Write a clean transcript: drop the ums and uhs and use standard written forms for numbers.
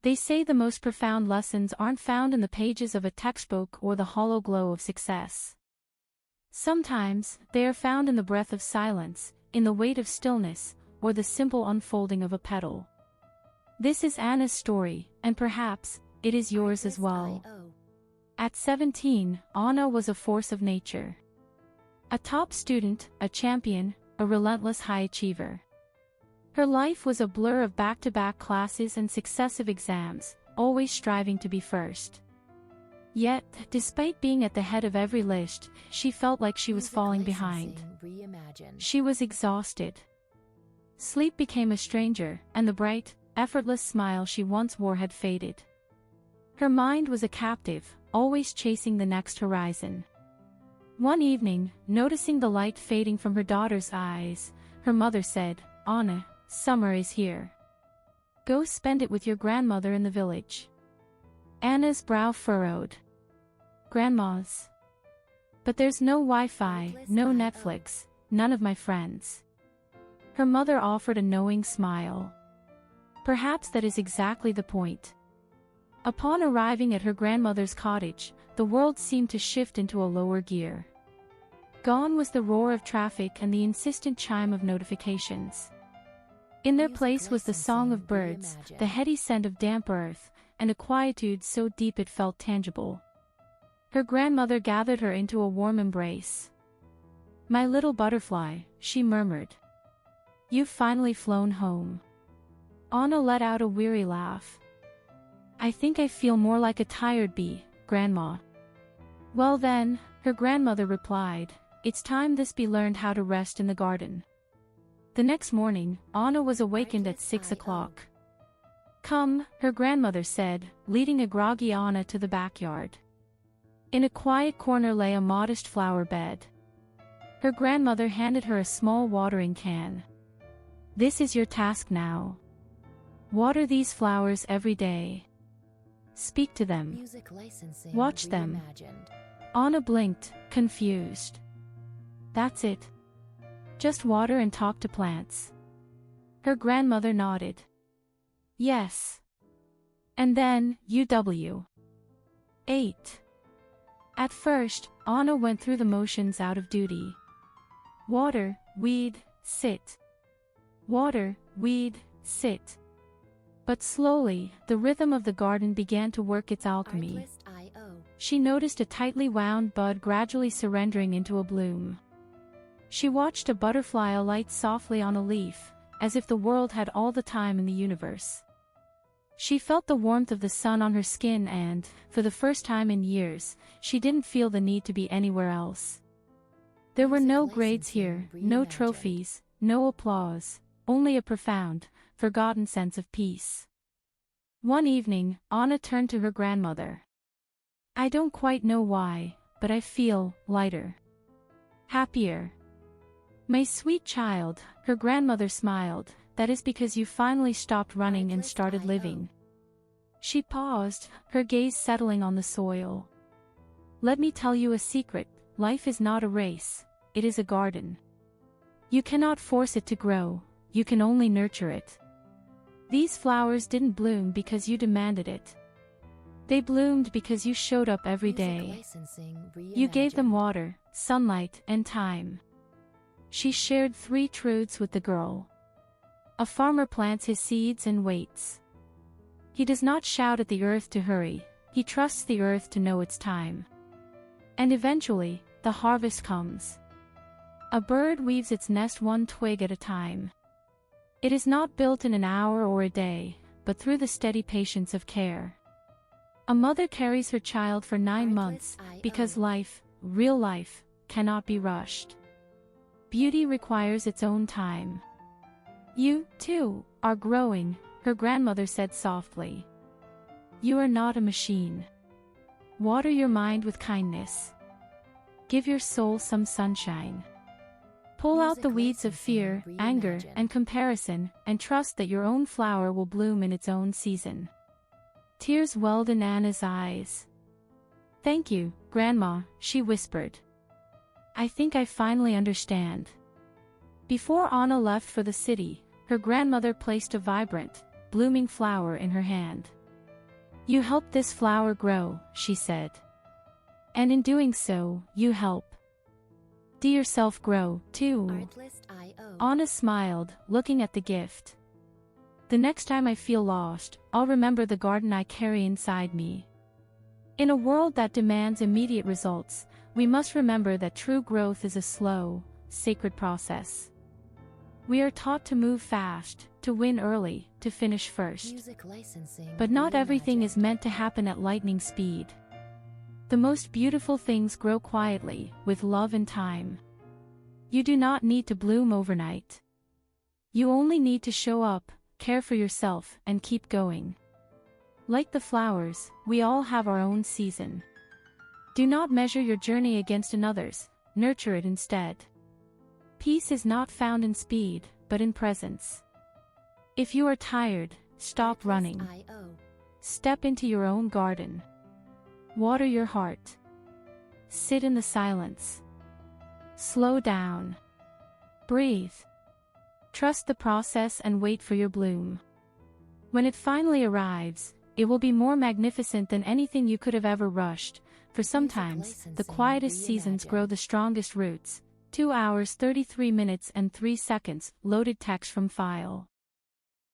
They say the most profound lessons aren't found in the pages of a textbook or the hollow glow of success. Sometimes, they are found in the breath of silence, in the weight of stillness, or the simple unfolding of a petal. This is Anna's story, and perhaps, it is yours as well. At 17, Anna was a force of nature. A top student, a champion, a relentless high achiever. Her life was a blur of back-to-back classes and successive exams, always striving to be first. Yet, despite being at the head of every list, she felt like she was falling behind. She was exhausted. Sleep became a stranger, and the bright, effortless smile she once wore had faded. Her mind was a captive, always chasing the next horizon. One evening, noticing the light fading from her daughter's eyes, her mother said, "Anna, summer is here. Go spend it with your grandmother in the village." Anna's brow furrowed. "Grandma's? But there's no Wi-Fi, no Netflix, none of my friends." Her mother offered a knowing smile. Perhaps that is exactly the point. Upon arriving at her grandmother's cottage, the world seemed to shift into a lower gear. Gone was the roar of traffic and the insistent chime of notifications. In their place was the song of birds, the heady scent of damp earth, and a quietude so deep it felt tangible. Her grandmother gathered her into a warm embrace. "My little butterfly," she murmured. "You've finally flown home." Anna let out a weary laugh. "I think I feel more like a tired bee, Grandma." "Well then," her grandmother replied, "it's time this bee learned how to rest in the garden." The next morning, Anna was awakened at 6 o'clock. "Come," her grandmother said, leading a groggy Anna to the backyard. In a quiet corner lay a modest flower bed. Her grandmother handed her a small watering can. "This is your task now. Water these flowers every day. Speak to them. Watch them." Anna blinked, confused. "That's it? Just water and talk to plants?" Her grandmother nodded. "Yes. And then, UW. 8. At first, Anna went through the motions out of duty. Water, weed, sit. Water, weed, sit. But slowly, the rhythm of the garden began to work its alchemy. She noticed a tightly wound bud gradually surrendering into a bloom. She watched a butterfly alight softly on a leaf, as if the world had all the time in the universe. She felt the warmth of the sun on her skin and, for the first time in years, she didn't feel the need to be anywhere else. There were no grades here, no trophies, no applause, only a profound, forgotten sense of peace. One evening, Anna turned to her grandmother. "I don't quite know why, but I feel lighter. Happier." "My sweet child," her grandmother smiled, "that is because you finally stopped running and started living." She paused, her gaze settling on the soil. "Let me tell you a secret, life is not a race, it is a garden. You cannot force it to grow, you can only nurture it. These flowers didn't bloom because you demanded it. They bloomed because you showed up every day. You gave them water, sunlight, and time." She shared 3 truths with the girl. A farmer plants his seeds and waits. He does not shout at the earth to hurry, he trusts the earth to know its time. And eventually, the harvest comes. A bird weaves its nest one twig at a time. It is not built in an hour or a day, but through the steady patience of care. A mother carries her child for 9 months, because life, real life, cannot be rushed. Beauty requires its own time. "You, too, are growing," her grandmother said softly. "You are not a machine. Water your mind with kindness. Give your soul some sunshine. Pull out the weeds of fear, anger, and comparison, and trust that your own flower will bloom in its own season." Tears welled in Anna's eyes. "Thank you, Grandma," she whispered. "I think I finally understand." Before Anna left for the city, her grandmother placed a vibrant, blooming flower in her hand. You help this flower grow, she said. And in doing so, you help yourself grow, too. Anna smiled, looking at the gift. The next time I feel lost, I'll remember the garden I carry inside me. In a world that demands immediate results, we must remember that true growth is a slow, sacred process. We are taught to move fast, to win early, to finish first. But not everything is meant to happen at lightning speed. The most beautiful things grow quietly, with love and time. You do not need to bloom overnight. You only need to show up, care for yourself, and keep going. Like the flowers, we all have our own season. Do not measure your journey against another's, nurture it instead. Peace is not found in speed, but in presence. If you are tired, stop running. Step into your own garden. Water your heart. Sit in the silence. Slow down. Breathe. Trust the process and wait for your bloom. When it finally arrives, it will be more magnificent than anything you could have ever rushed, for sometimes, the quietest seasons grow the strongest roots. 2 hours 33 minutes and 3 seconds, loaded text from file.